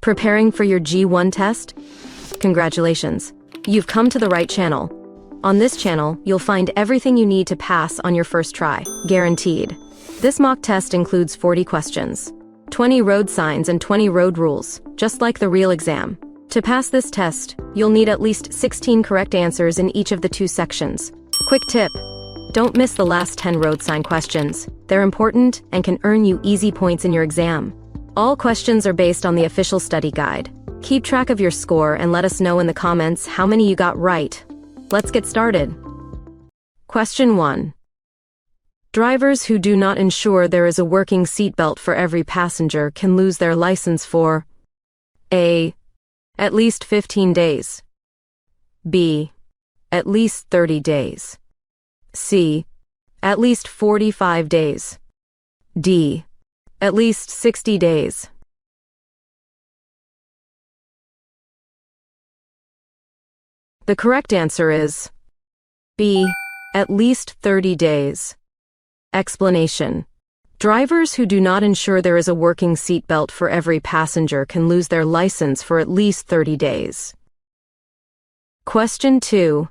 Preparing for your G1 test? Congratulations. You've come to the right channel. On this channel, you'll find everything you need to pass on your first try, guaranteed. This mock test includes 40 questions, 20 road signs and 20 road rules, just like the real exam. To pass this test, you'll need at least 16 correct answers in each of the 2 sections. Quick tip: don't miss the last 10 road sign questions. They're important and can earn you easy points in your exam. All questions are based on the official study guide. Keep track of your score and let us know in the comments how many you got right. Let's get started. Question 1. Drivers who do not ensure there is a working seatbelt for every passenger can lose their license for A. At least 15 days. B. At least 30 days. C. At least 45 days. D. At least 60 days. The correct answer is B. At least 30 days. Explanation: drivers who do not ensure there is a working seatbelt for every passenger can lose their license for at least 30 days. Question 2.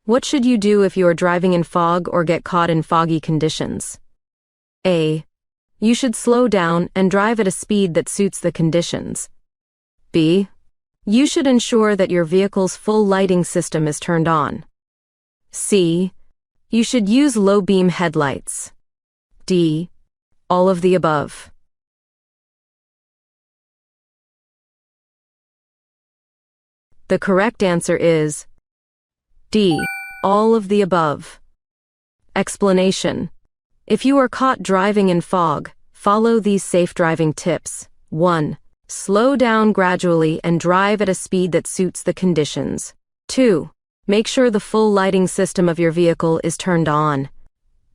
What should you do if you are driving in fog or get caught in foggy conditions? A. You should slow down and drive at a speed that suits the conditions. B. You should ensure that your vehicle's full lighting system is turned on. C. You should use low-beam headlights. D. All of the above. The correct answer is D. All of the above. Explanation: if you are caught driving in fog, follow these safe driving tips. 1. Slow down gradually and drive at a speed that suits the conditions. 2. Make sure the full lighting system of your vehicle is turned on.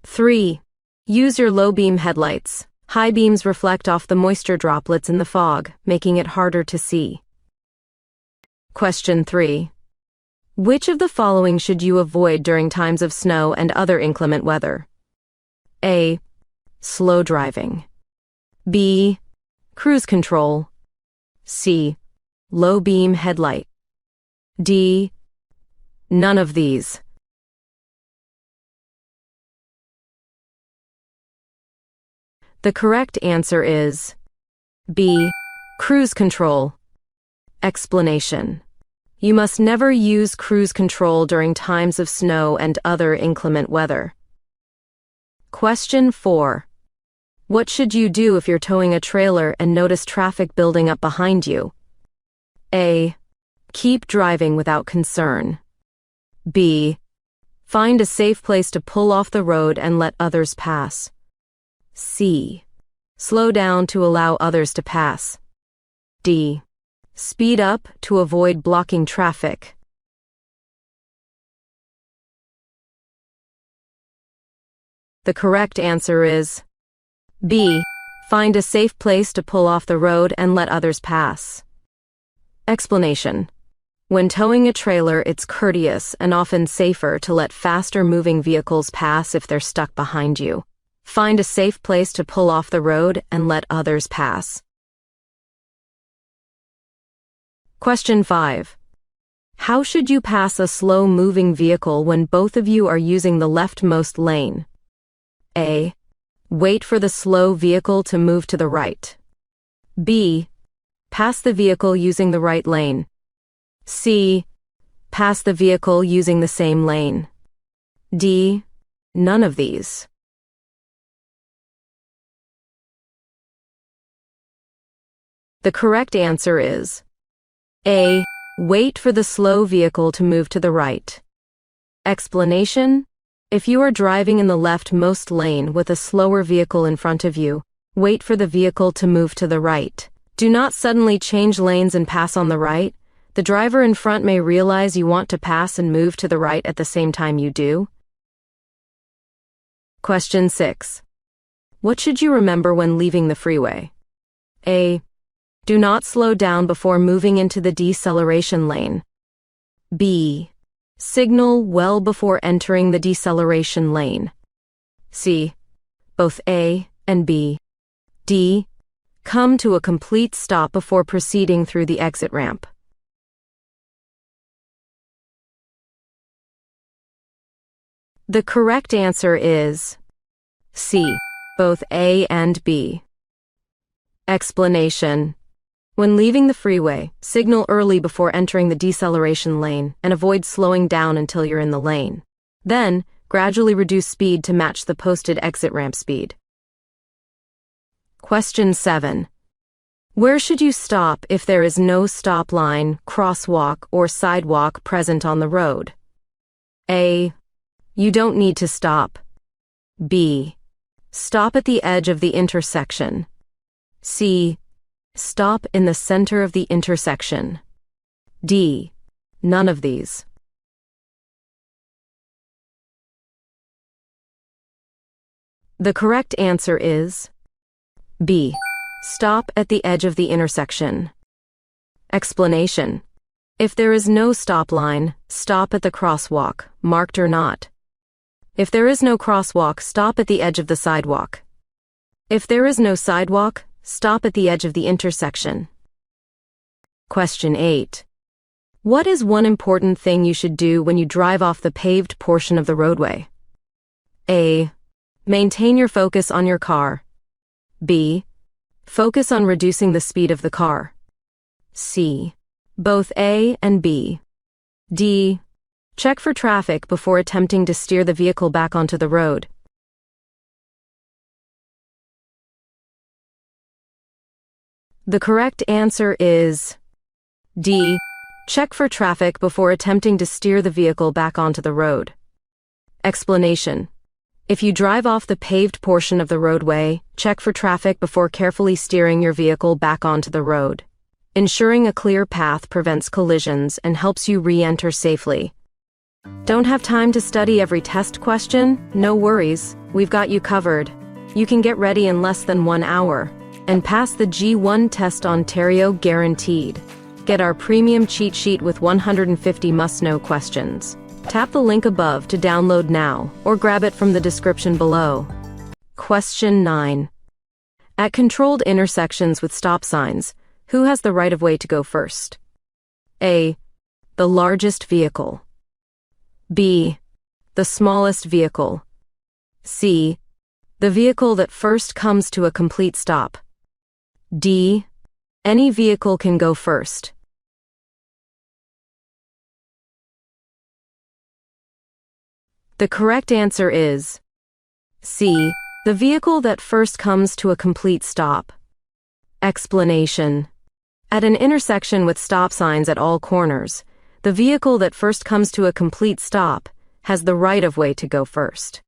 3. Use your low-beam headlights. High beams reflect off the moisture droplets in the fog, making it harder to see. Question 3. Which of the following should you avoid during times of snow and other inclement weather? A. Slow driving. B. Cruise control. C. Low beam headlight. D. None of these. The correct answer is B. Cruise control. Explanation: you must never use cruise control during times of snow and other inclement weather. Question 4. What should you do if you're towing a trailer and notice traffic building up behind you? A. Keep driving without concern. B. Find a safe place to pull off the road and let others pass. C. Slow down to allow others to pass. D. Speed up to avoid blocking traffic. The correct answer is B. Find a safe place to pull off the road and let others pass. Explanation: when towing a trailer, it's courteous and often safer to let faster-moving vehicles pass if they're stuck behind you. Find a safe place to pull off the road and let others pass. Question 5. How should you pass a slow-moving vehicle when both of you are using the leftmost lane? A. Wait for the slow vehicle to move to the right. B. Pass the vehicle using the right lane. C. Pass the vehicle using the same lane. D. None of these. The correct answer is A. Wait for the slow vehicle to move to the right. Explanation: if you are driving in the leftmost lane with a slower vehicle in front of you, wait for the vehicle to move to the right. Do not suddenly change lanes and pass on the right. The driver in front may realize you want to pass and move to the right at the same time you do. Question 6. What should you remember when leaving the freeway? A. Do not slow down before moving into the deceleration lane. B. Signal well before entering the deceleration lane. C. Both A and B. D. come to a complete stop before proceeding through the exit ramp. The correct answer is C, both A and B. Explanation. When leaving the freeway, signal early before entering the deceleration lane and avoid slowing down until you're in the lane. Then, gradually reduce speed to match the posted exit ramp speed. Question 7. Where should you stop if there is no stop line, crosswalk, or sidewalk present on the road? A. You don't need to stop. B. Stop at the edge of the intersection. C. Stop in the center of the intersection. D. None of these. The correct answer is B. Stop at the edge of the intersection. Explanation. If there is no stop line, stop at the crosswalk, marked or not. If there is no crosswalk, stop at the edge of the sidewalk. If there is no sidewalk, stop at the edge of the intersection. Question 8. What is one important thing you should do when you drive off the paved portion of the roadway? A. Maintain your focus on your car. B. Focus on reducing the speed of the car. C. Both A and B. D. Check for traffic before attempting to steer the vehicle back onto the road. The correct answer is D. Check for traffic before attempting to steer the vehicle back onto the road. Explanation. If you drive off the paved portion of the roadway, check for traffic before carefully steering your vehicle back onto the road. Ensuring a clear path prevents collisions and helps you re-enter safely. Don't have time to study every test question? No worries, we've got you covered. You can get ready in less than 1 hour and pass the G1 Test Ontario guaranteed. Get our premium cheat sheet with 150 must-know questions. Tap the link above to download now or grab it from the description below. Question 9. At controlled intersections with stop signs, who has the right of way to go first? A. The largest vehicle. B. The smallest vehicle. C. The vehicle that first comes to a complete stop. D. Any vehicle can go first. The correct answer is C. The vehicle that first comes to a complete stop. Explanation. At an intersection with stop signs at all corners, the vehicle that first comes to a complete stop has the right of way to go first.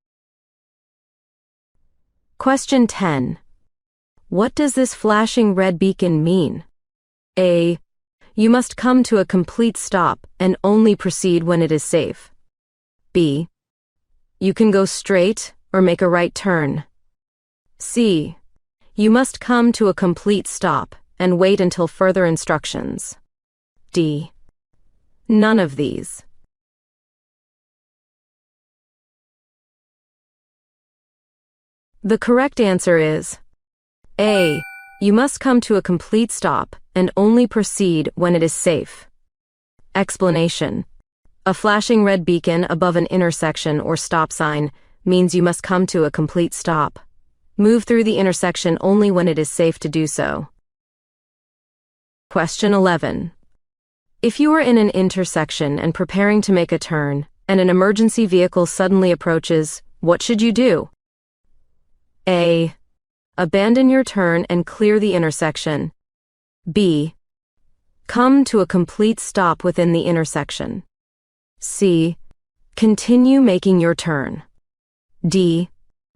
Question 10. What does this flashing red beacon mean? A. You must come to a complete stop and only proceed when it is safe. B. You can go straight or make a right turn. C. You must come to a complete stop and wait until further instructions. D. None of these. The correct answer is A. You must come to a complete stop and only proceed when it is safe. Explanation. A flashing red beacon above an intersection or stop sign means you must come to a complete stop. Move through the intersection only when it is safe to do so. Question 11. If you are in an intersection and preparing to make a turn, and an emergency vehicle suddenly approaches, what should you do? A. Abandon your turn and clear the intersection. B. Come to a complete stop within the intersection. C. Continue making your turn. D.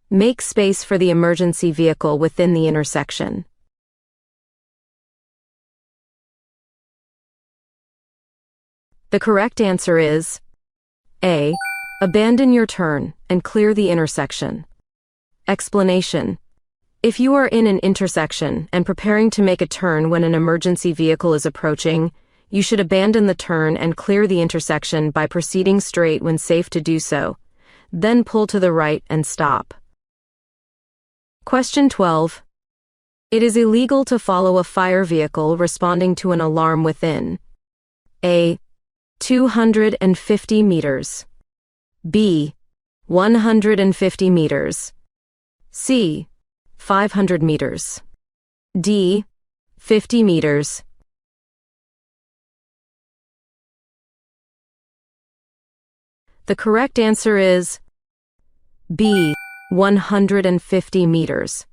Make space for the emergency vehicle within the intersection. The correct answer is A. Abandon your turn and clear the intersection. Explanation. If you are in an intersection and preparing to make a turn when an emergency vehicle is approaching, you should abandon the turn and clear the intersection by proceeding straight when safe to do so, then pull to the right and stop. Question 12. It is illegal to follow a fire vehicle responding to an alarm within A. 250 meters, B. 150 meters, C. 500 meters, D. 50 meters. The correct answer is B. 150 meters.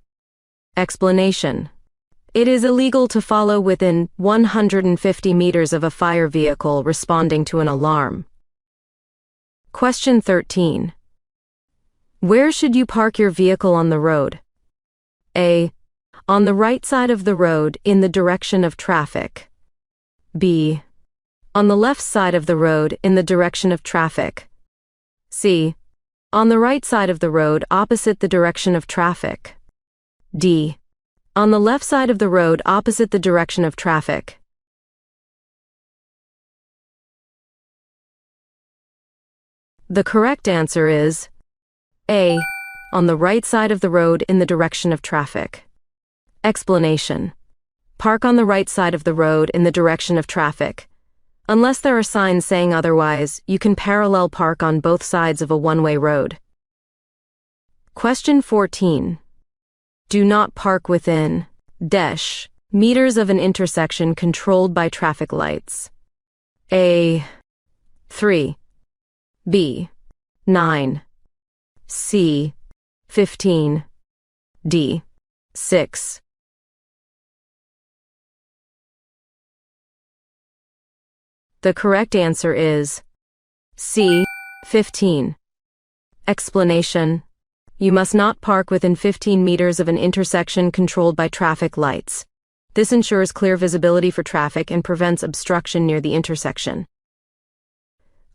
Explanation. It is illegal to follow within 150 meters of a fire vehicle responding to an alarm. Question 13. Where should you park your vehicle on the road? A. On the right side of the road in the direction of traffic. B. On the left side of the road in the direction of traffic. C. On the right side of the road opposite the direction of traffic. D. On the left side of the road opposite the direction of traffic. The correct answer is A. On the right side of the road in the direction of traffic. Explanation. Park on the right side of the road in the direction of traffic. Unless there are signs saying otherwise, you can parallel park on both sides of a one-way road. Question 14. Do not park within meters of an intersection controlled by traffic lights. A. 3. B. 9. C. 15. D. 6. The correct answer is C. 15. Explanation. You must not park within 15 meters of an intersection controlled by traffic lights. This ensures clear visibility for traffic and prevents obstruction near the intersection.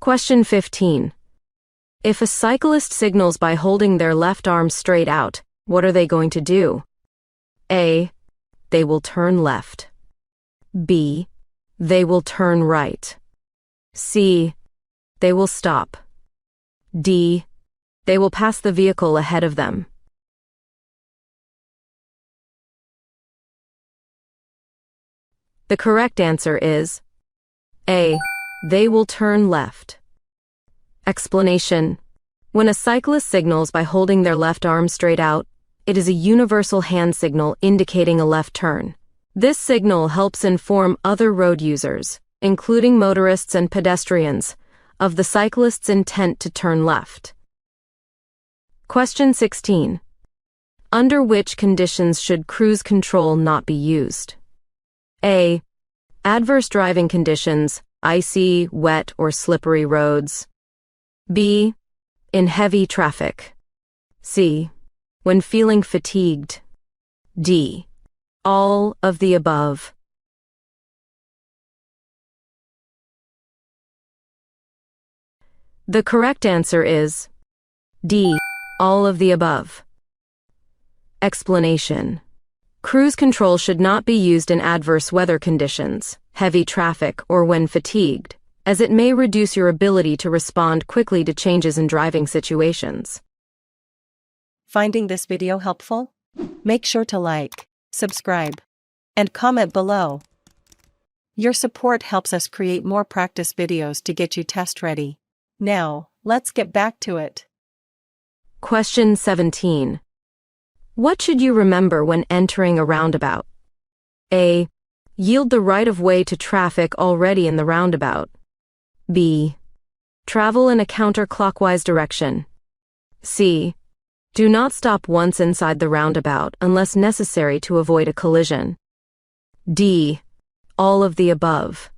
Question 15. If a cyclist signals by holding their left arm straight out, what are they going to do? A. They will turn left. B. They will turn right. C. They will stop. D. They will pass the vehicle ahead of them. The correct answer is A. They will turn left. Explanation. When a cyclist signals by holding their left arm straight out, it is a universal hand signal indicating a left turn. This signal helps inform other road users, including motorists and pedestrians, of the cyclist's intent to turn left. Question 16. Under which conditions should cruise control not be used? A. Adverse driving conditions, icy, wet, or slippery roads. B. In heavy traffic. C. When feeling fatigued. D. All of the above. The correct answer is D. All of the above. Explanation. Cruise control should not be used in adverse weather conditions, heavy traffic, or when fatigued, as it may reduce your ability to respond quickly to changes in driving situations. Finding this video helpful? Make sure to like, subscribe, and comment below. Your support helps us create more practice videos to get you test ready. Now, let's get back to it. Question 17. What should you remember when entering a roundabout? A. Yield the right-of-way to traffic already in the roundabout. B. Travel in a counterclockwise direction. C. Do not stop once inside the roundabout unless necessary to avoid a collision. D. All of the above.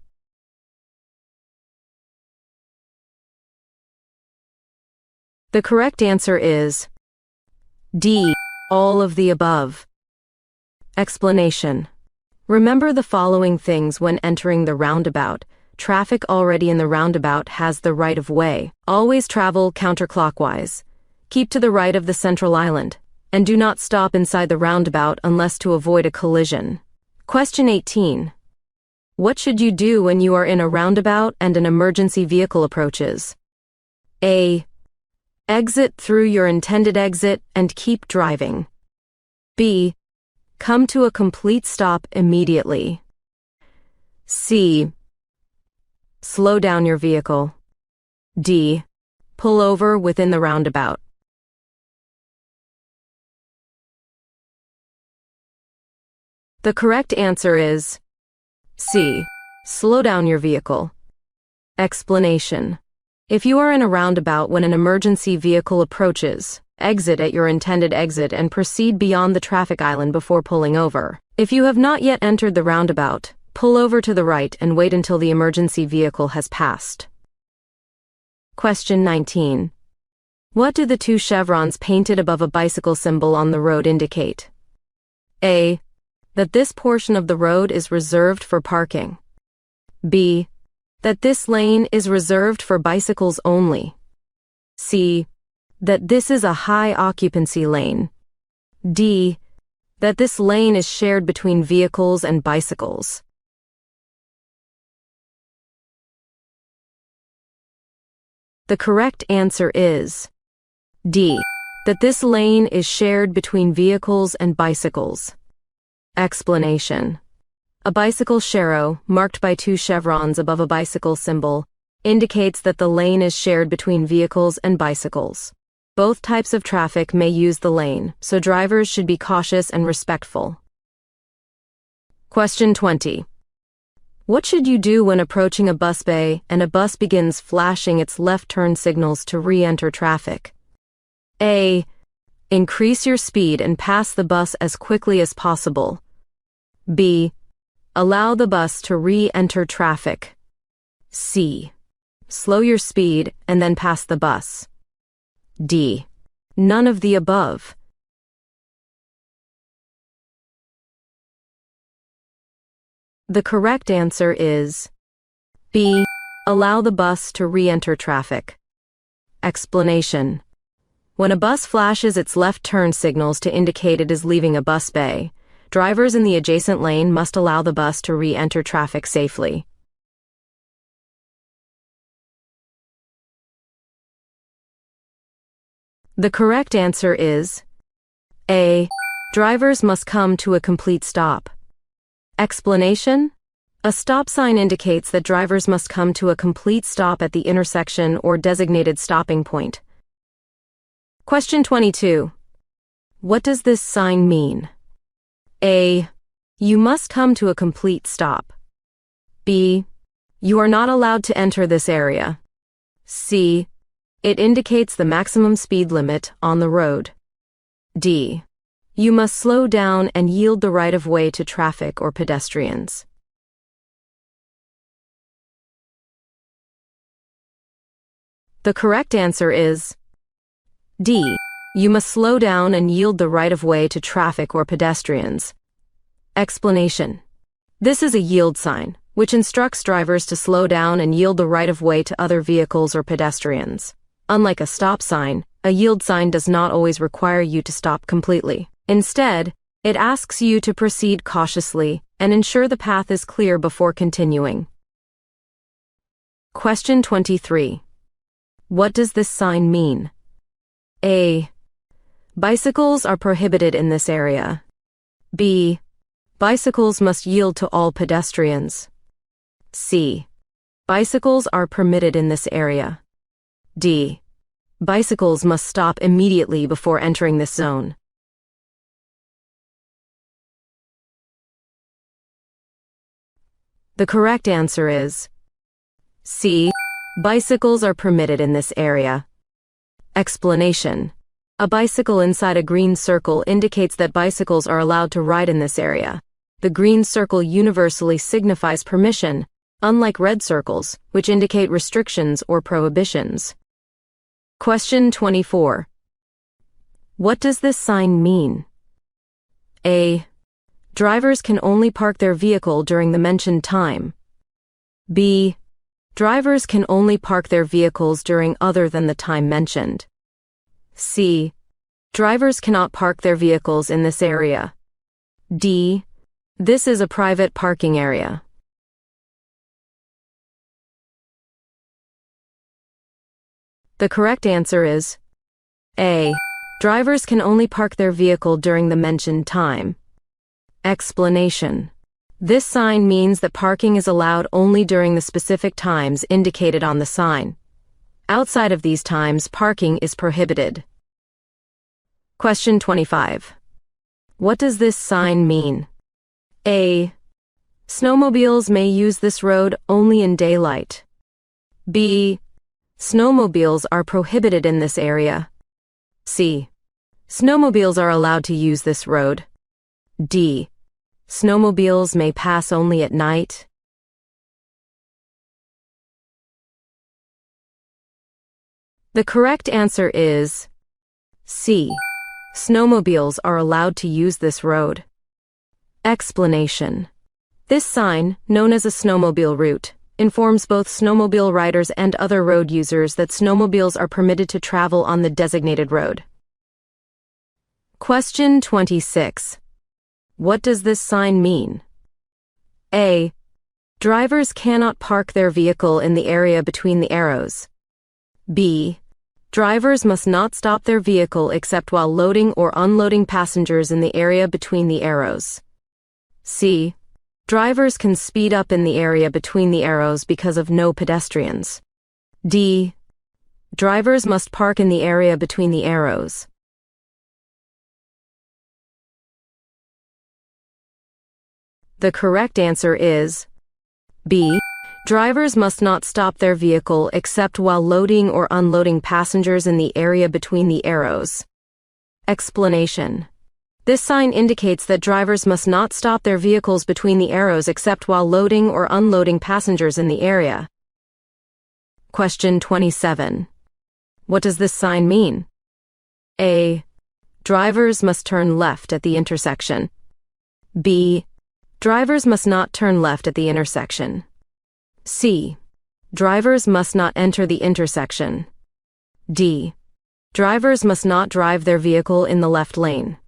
The correct answer is D. All of the above. Explanation. Remember the following things when entering the roundabout. Traffic already in the roundabout has the right of way. Always travel counterclockwise. Keep to the right of the central island. And do not stop inside the roundabout unless to avoid a collision. Question 18. What should you do when you are in a roundabout and an emergency vehicle approaches? A. Exit through your intended exit and keep driving. B. Come to a complete stop immediately. C. Slow down your vehicle. D. Pull over within the roundabout. The correct answer is C. Slow down your vehicle. Explanation. If you are in a roundabout when an emergency vehicle approaches, exit at your intended exit and proceed beyond the traffic island before pulling over. If you have not yet entered the roundabout, pull over to the right and wait until the emergency vehicle has passed. Question 19. What do the two chevrons painted above a bicycle symbol on the road indicate? A. That this portion of the road is reserved for parking. B. That this lane is reserved for bicycles only. C. That this is a high occupancy lane. D. That this lane is shared between vehicles and bicycles. The correct answer is D. That this lane is shared between vehicles and bicycles. Explanation. A bicycle sharrow, marked by two chevrons above a bicycle symbol, indicates that the lane is shared between vehicles and bicycles. Both types of traffic may use the lane, so drivers should be cautious and respectful. Question 20. What should you do when approaching a bus bay and a bus begins flashing its left turn signals to re-enter traffic? A. Increase your speed and pass the bus as quickly as possible. B. Allow the bus to re-enter traffic. C. Slow your speed and then pass the bus. D. None of the above. The correct answer is B. Allow the bus to re-enter traffic. Explanation. When a bus flashes its left turn signals to indicate it is leaving a bus bay, drivers in the adjacent lane must allow the bus to re-enter traffic safely. The correct answer is A. Drivers must come to a complete stop. Explanation. A stop sign indicates that drivers must come to a complete stop at the intersection or designated stopping point. Question 22. What does this sign mean? A. You must come to a complete stop. B. You are not allowed to enter this area. C. It indicates the maximum speed limit on the road. D. You must slow down and yield the right of way to traffic or pedestrians. The correct answer is D. You must slow down and yield the right of way to traffic or pedestrians. Explanation. This is a yield sign, which instructs drivers to slow down and yield the right of way to other vehicles or pedestrians. Unlike a stop sign, a yield sign does not always require you to stop completely. Instead, it asks you to proceed cautiously and ensure the path is clear before continuing. Question 23. What does this sign mean? A. Bicycles are prohibited in this area. B. Bicycles must yield to all pedestrians. C. Bicycles are permitted in this area. D. Bicycles must stop immediately before entering this zone. The correct answer is C. Bicycles are permitted in this area. Explanation. A bicycle inside a green circle indicates that bicycles are allowed to ride in this area. The green circle universally signifies permission, unlike red circles, which indicate restrictions or prohibitions. Question 24. What does this sign mean? A. Drivers can only park their vehicle during the mentioned time. B. Drivers can only park their vehicles during other than the time mentioned. C. Drivers cannot park their vehicles in this area. D. This is a private parking area. The correct answer is A. Drivers can only park their vehicle during the mentioned time. Explanation. This sign means that parking is allowed only during the specific times indicated on the sign. Outside of these times, parking is prohibited. Question 25. What does this sign mean? A. Snowmobiles may use this road only in daylight. B. Snowmobiles are prohibited in this area. C. Snowmobiles are allowed to use this road. D. Snowmobiles may pass only at night. The correct answer is C. Snowmobiles are allowed to use this road. Explanation. This sign, known as a snowmobile route, informs both snowmobile riders and other road users that snowmobiles are permitted to travel on the designated road. Question 26. What does this sign mean? A. Drivers cannot park their vehicle in the area between the arrows. B. Drivers must not stop their vehicle except while loading or unloading passengers in the area between the arrows. C. Drivers can speed up in the area between the arrows because of no pedestrians. D. Drivers must park in the area between the arrows. The correct answer is B. Drivers must not stop their vehicle except while loading or unloading passengers in the area between the arrows. Explanation. This sign indicates that drivers must not stop their vehicles between the arrows except while loading or unloading passengers in the area. Question 27. What does this sign mean? A. Drivers must turn left at the intersection. B. Drivers must not turn left at the intersection. C. Drivers must not enter the intersection. D. Drivers must not drive their vehicle in the left lane.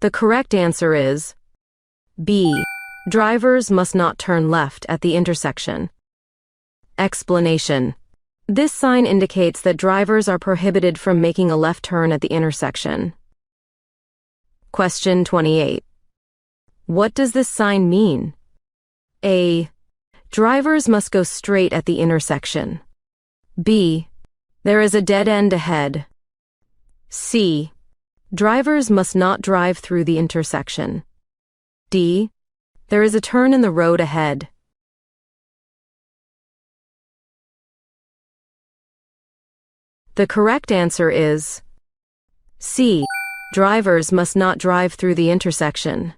The correct answer is B. Drivers must not turn left at the intersection. Explanation. This sign indicates that drivers are prohibited from making a left turn at the intersection. Question 28. What does this sign mean? A. Drivers must go straight at the intersection. B. There is a dead end ahead. C. Drivers must not drive through the intersection. D. There is a turn in the road ahead. The correct answer is C. Drivers must not drive through the intersection.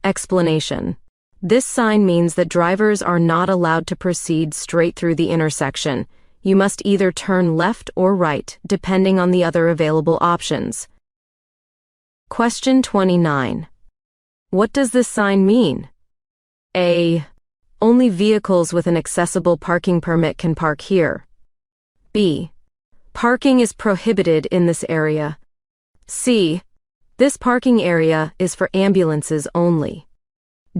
Explanation. This sign means that drivers are not allowed to proceed straight through the intersection. You must either turn left or right, depending on the other available options. Question 29. What does this sign mean? A. Only vehicles with an accessible parking permit can park here. B. Parking is prohibited in this area. C. This parking area is for ambulances only.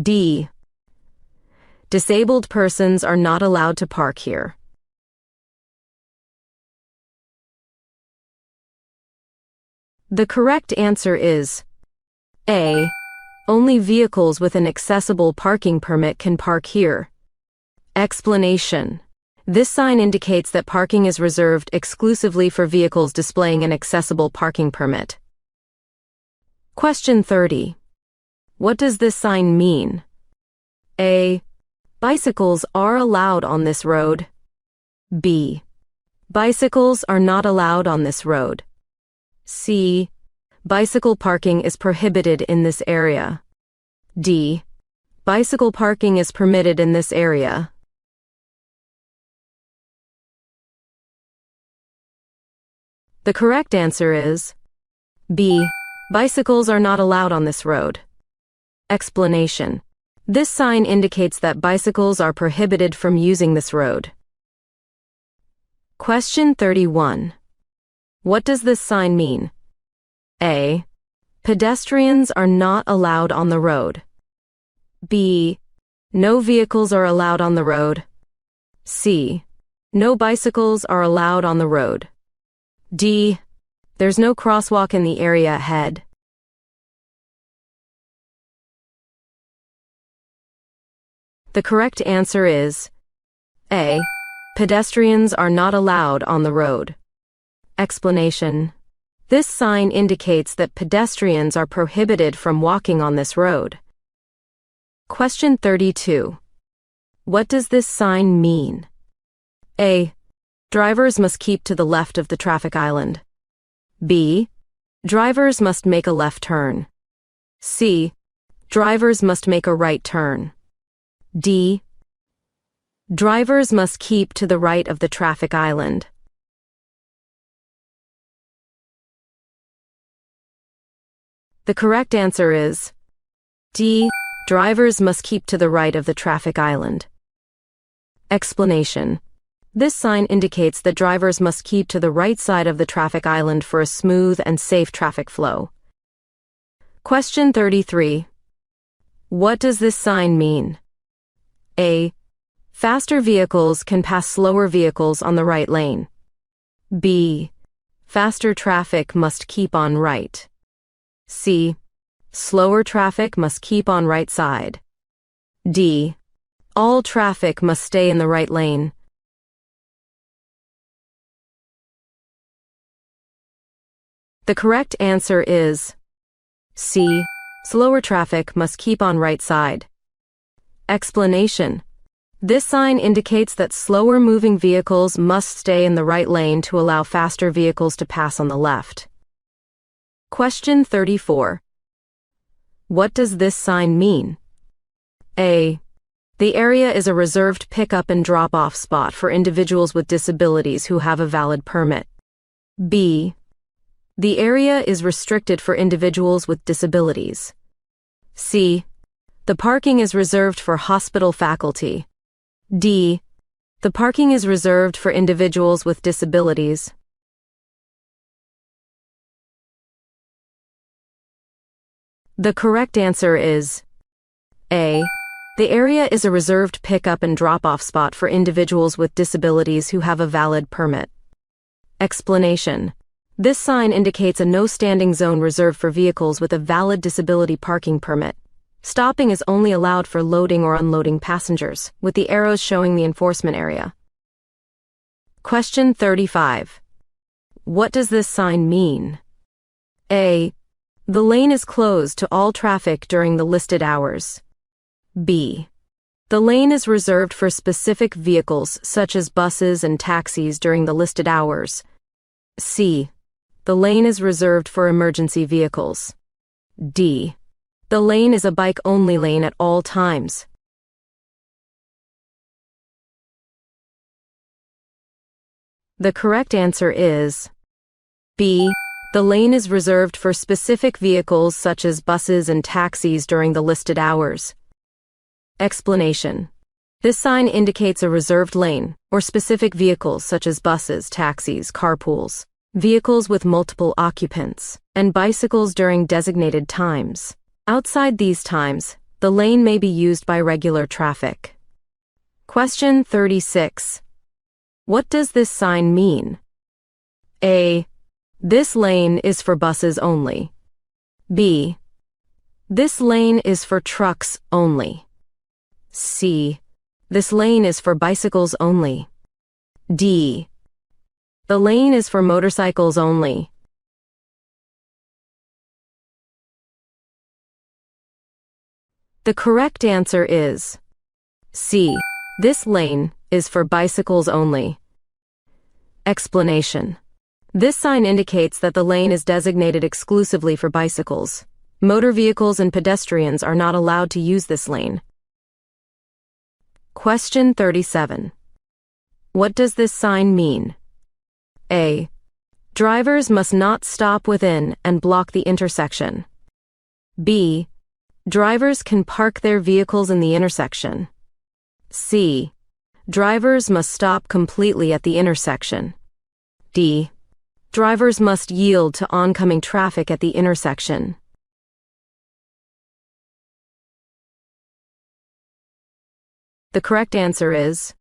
D. Disabled persons are not allowed to park here. The correct answer is A. Only vehicles with an accessible parking permit can park here. Explanation. This sign indicates that parking is reserved exclusively for vehicles displaying an accessible parking permit. Question 30. What does this sign mean? A. Bicycles are allowed on this road. B. Bicycles are not allowed on this road. C. Bicycle parking is prohibited in this area. D. Bicycle parking is permitted in this area. The correct answer is B. Bicycles are not allowed on this road. Explanation. This sign indicates that bicycles are prohibited from using this road. Question 31. What does this sign mean? A. Pedestrians are not allowed on the road. B. No vehicles are allowed on the road. C. No bicycles are allowed on the road. D. There's no crosswalk in the area ahead. The correct answer is A. Pedestrians are not allowed on the road. Explanation. This sign indicates that pedestrians are prohibited from walking on this road. Question 32. What does this sign mean? A. Drivers must keep to the left of the traffic island. B. Drivers must make a left turn. C. Drivers must make a right turn. D. Drivers must keep to the right of the traffic island. The correct answer is D. Drivers must keep to the right of the traffic island. Explanation. This sign indicates that drivers must keep to the right side of the traffic island for a smooth and safe traffic flow. Question 33. What does this sign mean? A. Faster vehicles can pass slower vehicles on the right lane. B. Faster traffic must keep on right. C. Slower traffic must keep on right side. D. All traffic must stay in the right lane. The correct answer is C. Slower traffic must keep on right side. Explanation. This sign indicates that slower moving vehicles must stay in the right lane to allow faster vehicles to pass on the left. Question 34. What does this sign mean? A. The area is a reserved pickup and drop-off spot for individuals with disabilities who have a valid permit. B. The area is restricted for individuals with disabilities. C. The parking is reserved for hospital faculty. D. The parking is reserved for individuals with disabilities. The correct answer is A. The area is a reserved pickup and drop-off spot for individuals with disabilities who have a valid permit. Explanation. This sign indicates a no-standing zone reserved for vehicles with a valid disability parking permit. Stopping is only allowed for loading or unloading passengers, with the arrows showing the enforcement area. Question 35. What does this sign mean? A. The lane is closed to all traffic during the listed hours. B. The lane is reserved for specific vehicles such as buses and taxis during the listed hours. C. The lane is reserved for emergency vehicles. D. The lane is a bike-only lane at all times. The correct answer is B. The lane is reserved for specific vehicles such as buses and taxis during the listed hours. Explanation. This sign indicates a reserved lane, or specific vehicles such as buses, taxis, carpools, vehicles with multiple occupants, and bicycles during designated times. Outside these times, the lane may be used by regular traffic. Question 36. What does this sign mean? A. This lane is for buses only. B. This lane is for trucks only. C. This lane is for bicycles only. D. The lane is for motorcycles only. The correct answer is C. This lane is for bicycles only. Explanation. This sign indicates that the lane is designated exclusively for bicycles. Motor vehicles and pedestrians are not allowed to use this lane. Question 37. What does this sign mean? A. Drivers must not stop within and block the intersection. B. Drivers can park their vehicles in the intersection. C. Drivers must stop completely at the intersection. D. Drivers must yield to oncoming traffic at the intersection. The correct answer is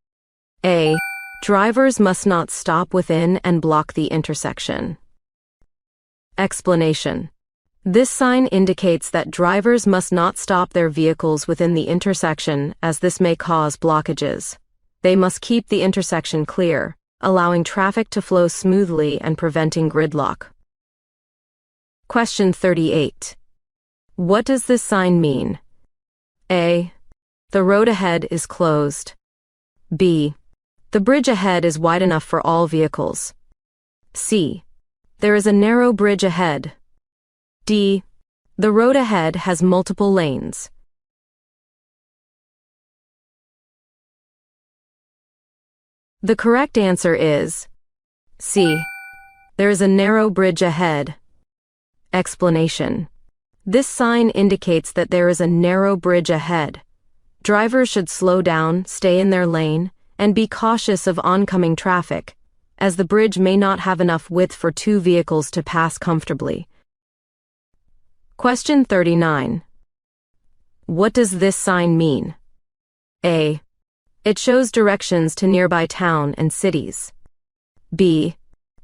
A. Drivers must not stop within and block the intersection. Explanation. This sign indicates that drivers must not stop their vehicles within the intersection as this may cause blockages. They must keep the intersection clear, allowing traffic to flow smoothly and preventing gridlock. Question 38. What does this sign mean? A. The road ahead is closed. B. The bridge ahead is wide enough for all vehicles. C. There is a narrow bridge ahead. D. The road ahead has multiple lanes. The correct answer is C. There is a narrow bridge ahead. Explanation. This sign indicates that there is a narrow bridge ahead. Drivers should slow down, stay in their lane, and be cautious of oncoming traffic, as the bridge may not have enough width for two vehicles to pass comfortably. Question 39. What does this sign mean? A. It shows directions to nearby town and cities. B.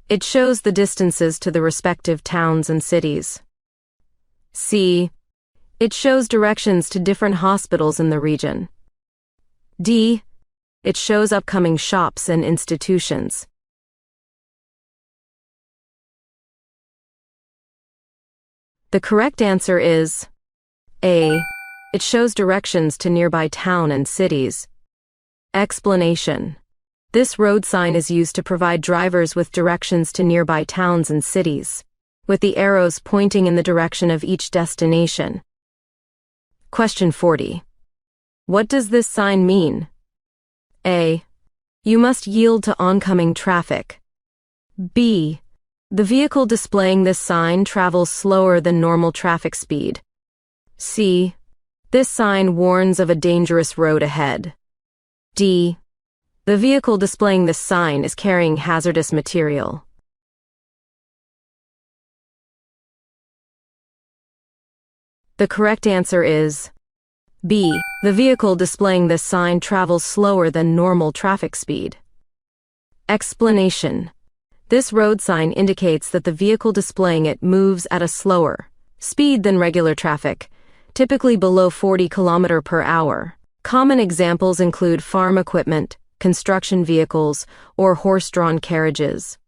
It shows the distances to the respective towns and cities. C. It shows directions to different hospitals in the region. D. It shows upcoming shops and institutions. The correct answer is A. It shows directions to nearby town and cities. Explanation. This road sign is used to provide drivers with directions to nearby towns and cities, with the arrows pointing in the direction of each destination. Question 40. What does this sign mean? A. You must yield to oncoming traffic. B. The vehicle displaying this sign travels slower than normal traffic speed. C. This sign warns of a dangerous road ahead. D. The vehicle displaying this sign is carrying hazardous material. The correct answer is B. The vehicle displaying this sign travels slower than normal traffic speed. Explanation. This road sign indicates that the vehicle displaying it moves at a slower speed than regular traffic, typically below 40 km/h. Common examples include farm equipment, construction vehicles, or horse-drawn carriages.